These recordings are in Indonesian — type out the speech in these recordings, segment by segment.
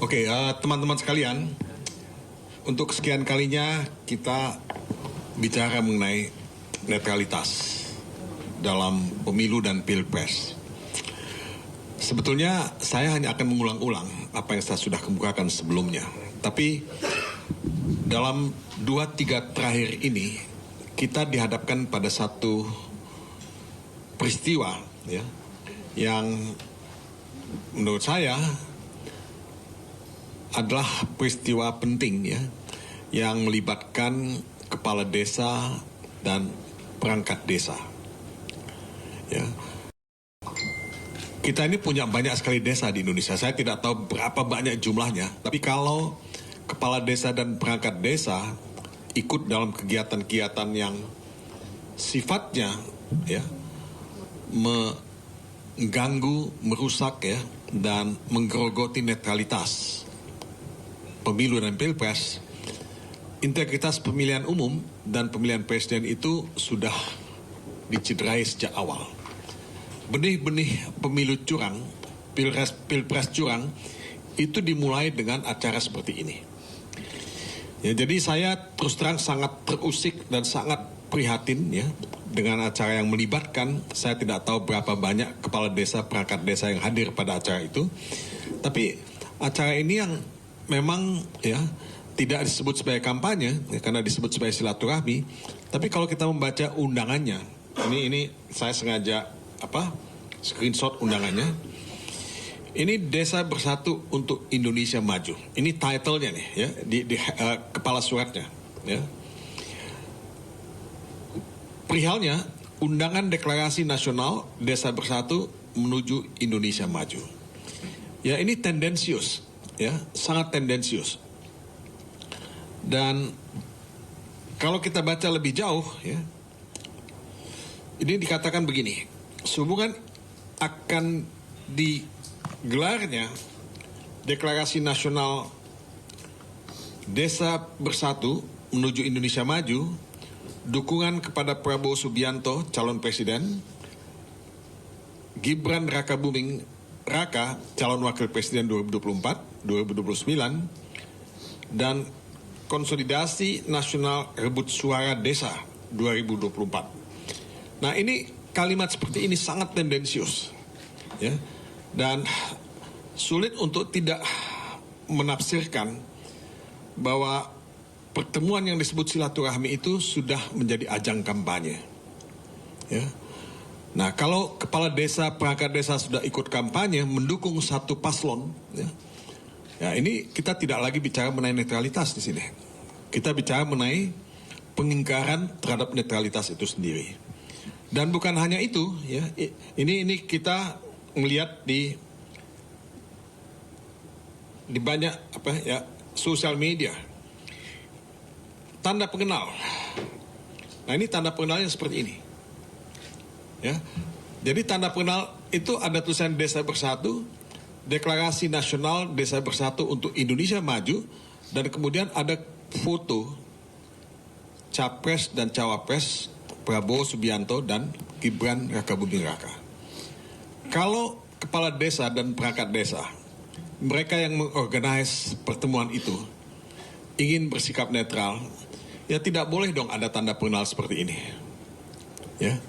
Oke, teman-teman sekalian, untuk sekian kalinya kita bicara mengenai netralitas dalam pemilu dan pilpres. Sebetulnya saya hanya akan mengulang-ulang apa yang saya sudah kemukakan sebelumnya. Tapi dalam 2-3 terakhir ini kita dihadapkan pada satu peristiwa ya, yang menurut saya adalah peristiwa penting ya, yang melibatkan kepala desa dan perangkat desa. Ya. Kita ini punya banyak sekali desa di Indonesia. Saya tidak tahu berapa banyak jumlahnya, tapi kalau kepala desa dan perangkat desa ikut dalam kegiatan-kegiatan yang sifatnya ya mengganggu, merusak ya, dan menggerogoti netralitas pemilu dan pilpres, integritas pemilihan umum dan pemilihan presiden itu sudah dicederai sejak awal. Benih-benih pemilu curang, pilpres curang, itu dimulai dengan acara seperti ini. Ya, jadi saya terus terang sangat terusik dan sangat prihatin ya dengan acara yang melibatkan, saya tidak tahu berapa banyak kepala desa, perangkat desa yang hadir pada acara itu. Tapi acara ini yang memang ya tidak disebut sebagai kampanye ya, karena disebut sebagai silaturahmi. Tapi kalau kita membaca undangannya, ini saya sengaja screenshot undangannya. Ini Desa Bersatu untuk Indonesia Maju. Ini title-nya nih ya, di kepala suratnya ya. Perihalnya undangan deklarasi nasional Desa Bersatu menuju Indonesia Maju. Ya, ini tendensius ya, sangat tendensius. Dan kalau kita baca lebih jauh ya, ini dikatakan begini, sehubungan akan digelarnya deklarasi nasional Desa Bersatu menuju Indonesia Maju, dukungan kepada Prabowo Subianto calon presiden, Gibran Rakabuming Raka calon wakil presiden 2024-2029, dan konsolidasi nasional rebut suara desa 2024. Nah, ini kalimat seperti ini sangat tendensius ya, dan sulit untuk tidak menafsirkan bahwa pertemuan yang disebut silaturahmi itu sudah menjadi ajang kampanye ya. Nah, kalau kepala desa, perangkat desa sudah ikut kampanye mendukung satu paslon ya, ya ini kita tidak lagi bicara mengenai netralitas di sini. Kita bicara mengenai pengingkaran terhadap netralitas itu sendiri. Dan bukan hanya itu ya, ini kita melihat di banyak sosial media. Tanda pengenal. Nah, ini tanda pengenalnya seperti ini. Ya. Jadi tanda pengenal itu ada tulisan Desa Bersatu, deklarasi nasional Desa Bersatu untuk Indonesia Maju, dan kemudian ada foto capres dan cawapres Prabowo Subianto dan Gibran Rakabuming Raka. Kalau kepala desa dan perangkat desa, mereka yang mengorganize pertemuan itu ingin bersikap netral, ya tidak boleh dong ada tanda pengenal seperti ini. Ya.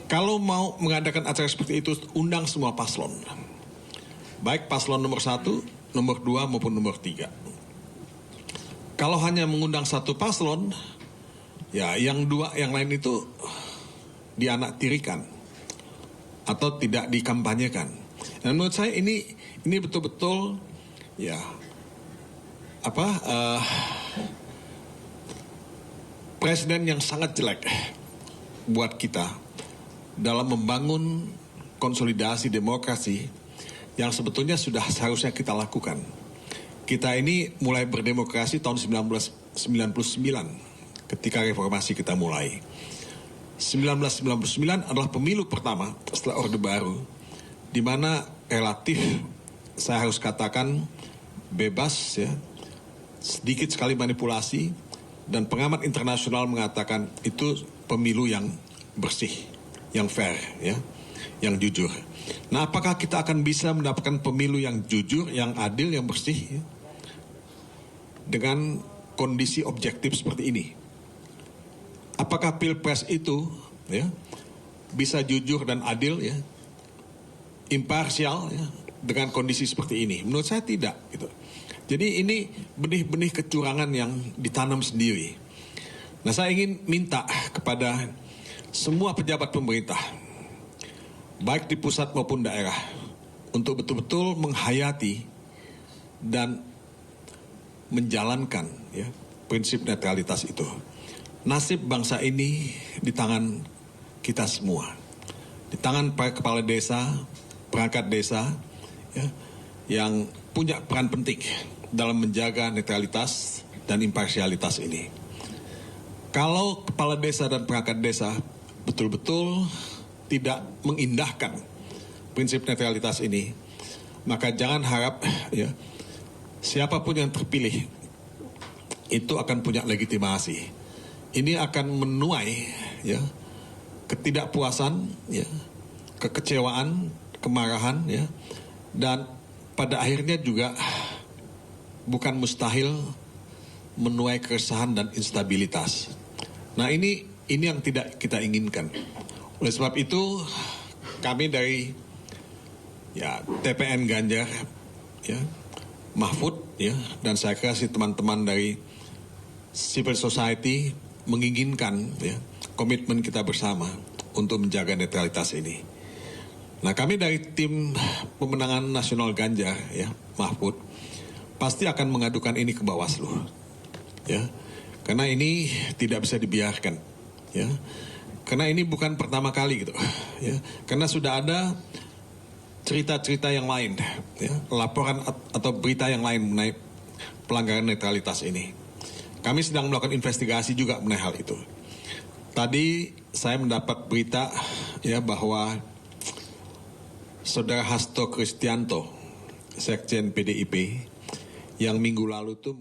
Kalau mau mengadakan acara seperti itu, undang semua paslon. Baik paslon nomor 1, nomor 2 maupun nomor 3. Kalau hanya mengundang satu paslon, ya yang lain itu dianaktirikan atau tidak dikampanyekan. Dan menurut saya ini betul-betul ya presiden yang sangat jelek buat kita dalam membangun konsolidasi demokrasi yang sebetulnya sudah seharusnya kita lakukan. Kita ini mulai berdemokrasi tahun 1999 ketika reformasi kita mulai. 1999 adalah pemilu pertama setelah Orde Baru, di mana relatif saya harus katakan bebas ya, sedikit sekali manipulasi, dan pengamat internasional mengatakan itu pemilu yang bersih, yang fair ya. yang jujur. Nah, apakah kita akan bisa mendapatkan pemilu yang jujur, yang adil, yang bersih, ya, dengan kondisi objektif seperti ini? Apakah pilpres itu, ya, bisa jujur dan adil, ya, imparsial, ya, dengan kondisi seperti ini? Menurut saya tidak, gitu. Jadi ini benih-benih kecurangan yang ditanam sendiri. Nah, saya ingin minta kepada semua pejabat pemerintah, baik di pusat maupun daerah, untuk betul-betul menghayati dan menjalankan, ya, prinsip netralitas itu. Nasib bangsa ini di tangan kita semua, di tangan para kepala desa, perangkat desa, ya, yang punya peran penting dalam menjaga netralitas dan imparsialitas ini. Kalau kepala desa dan perangkat desa betul-betul tidak mengindahkan prinsip netralitas ini, maka jangan harap, ya, siapapun yang terpilih itu akan punya legitimasi. Ini akan menuai, ya, ketidakpuasan, ya, kekecewaan, kemarahan, ya, dan pada akhirnya juga bukan mustahil menuai keresahan dan instabilitas. Nah, ini yang tidak kita inginkan. Oleh sebab itu, kami dari, ya, TPN Ganjar, ya, Mahfud, ya, dan saya kira si teman-teman dari civil society menginginkan, ya, komitmen kita bersama untuk menjaga netralitas ini. Nah, kami dari tim pemenangan nasional Ganjar, ya, Mahfud, pasti akan mengadukan ini ke Bawaslu, ya, karena ini tidak bisa dibiarkan, ya, karena ini bukan pertama kali, gitu, ya, karena sudah ada cerita-cerita yang lain, ya, laporan atau berita yang lain mengenai pelanggaran netralitas ini. Kami sedang melakukan investigasi juga mengenai hal itu. Tadi saya mendapat berita, ya, bahwa Saudara Hasto Kristianto, Sekjen PDIP, yang minggu lalu itu